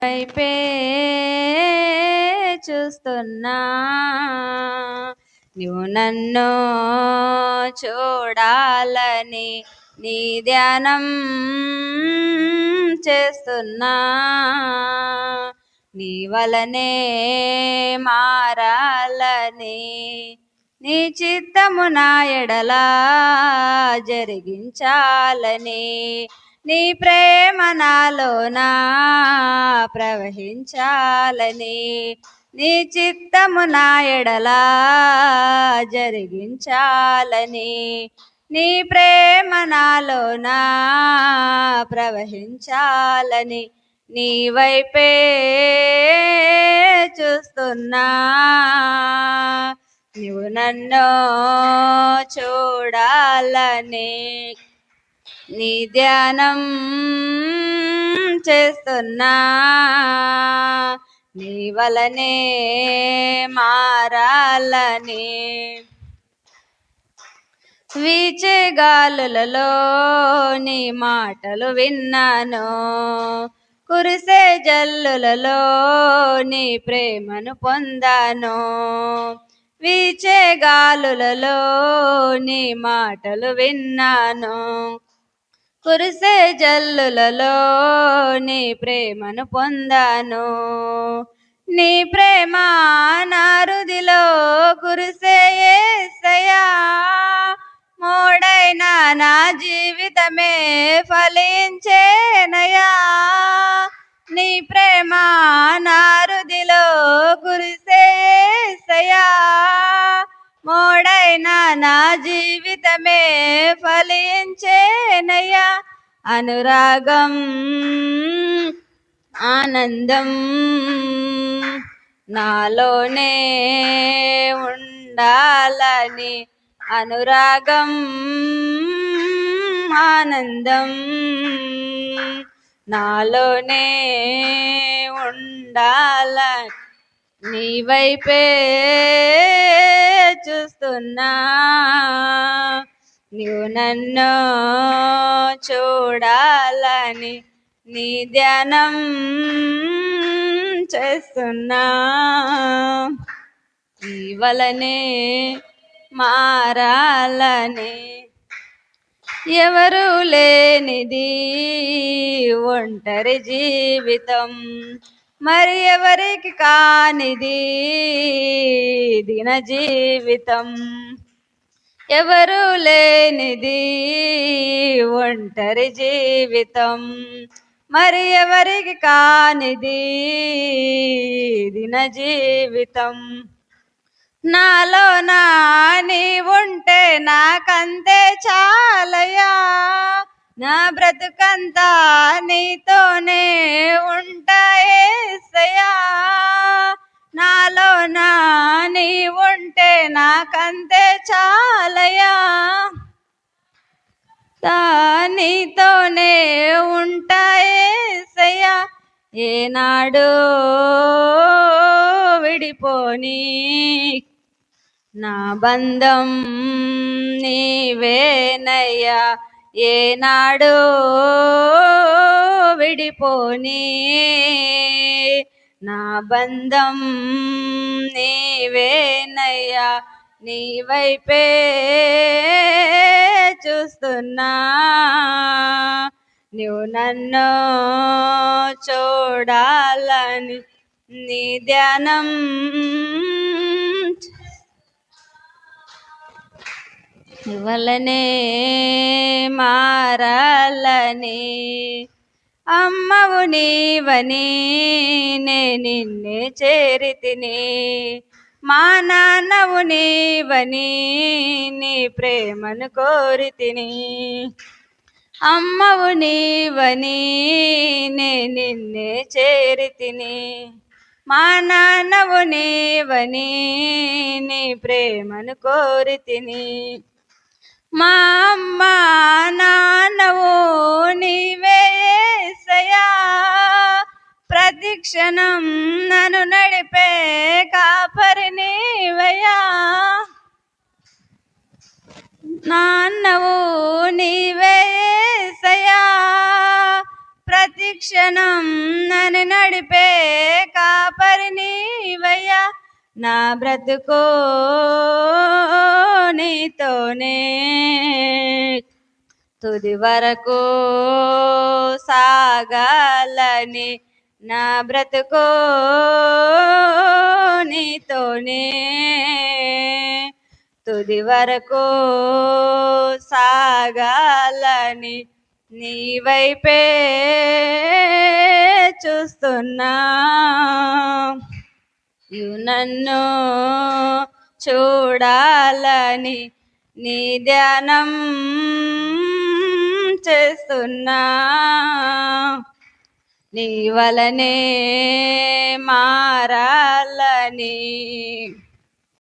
వైపే చూస్తున్నా, నువ్వు నన్ను చూడాలని నీ ధ్యానం చేస్తున్నా, నీ వలనే మారాలని నీ చిత్తము నా ఎడలా జరిగించాలని నీ ప్రేమ నాలోనా ప్రవహించాలని నీ చిత్తము నా ఎడలా జరిగించాలని నీ ప్రేమ నాలోనా ప్రవహించాలని నీ వైపే చూస్తున్నా, నువ్వు నన్ను చూడాలని నీ ధ్యానం చేస్తున్నా, నీ వలనే మారాలని వీచే గాలులలో నీ మాటలు విన్నాను, కురిసే జల్లులలో నీ ప్రేమను పొందాను, వీచే గాలులలో నీ మాటలు విన్నాను, కురిసే జల్లులలో నీ ప్రేమను పొందాను, నీ ప్రేమ నా హృదిలో కురిసే యేసయ్యా, మోడైన నా జీవితమే ఫలించేనయ్యా, నీ ప్రేమ నా హృదిలో కురిసే యేసయ్యా, మోడైన నా జీవితమే ఫలించేనయ్యా, అనురాగం ఆనందం నాలోనే ఉండాలని, అనురాగం ఆనందం నాలోనే ఉండాలని నీ వైపే చూస్తున్నా, నువ్వు నన్ను చూడాలని నీ ధ్యానం చేస్తున్నా, నీ వలనే మారాలని ఎవరు లేనిది ఒంటరి జీవితం, మరి ఎవరికి కానిది దిన జీవితం, ఎవరు లేనిది ఒంటరి జీవితం, మరి ఎవరికి కానిది దిన జీవితం, నాలో నా నీ ఉంటే నాకంతే చాలయ్యా, నా బ్రతుకంతా నీతోనే ఉంటా యేసయ్యా, నాలో నా నీ ఉంటే నాకంతే చాలయ్యా, నీతోనే ఉంటా యేసయ్యా, ఏనాడు విడిపోని నా బంధం నీవేనయ్యా, ఏనాడు విడిపోని నా బంధం నీవేనయ్యా, నీ వైపే చూస్తున్నా, నువ్వు నన్ను చూడాలని నీ ధ్యానం వలనే మారాలని, అమ్మవు నీవని నే నిన్నే చేరితిని, మా నాన్నవు నీవని నీ ప్రేమను కోరితిని, అమ్మవు నీవని నే నిన్నే చేరితిని, మా నాన్నవు నీవని నీ ప్రేమను కోరితిని, మా అమ్మ నాన్నవు నీవే యేసయ్యా, ప్రతి క్షణం నన్ను నడిపే కాపరి నీవయ్యా, నాన్నవు నీవే యేసయ్యా, ప్రతిక్షణం నన్ను నడిపే కాపరి నీవయ్యా నా బ్రతుకో నీతోనే తుది వరకు సాగాలని నా బ్రతుకో నీతోనే తుది వరకు సాగాలని నీ వైపే చూస్తున్నా నన్ను చూడాలని నీ ధ్యానం చేస్తున్నా నీ వలనే మారాలని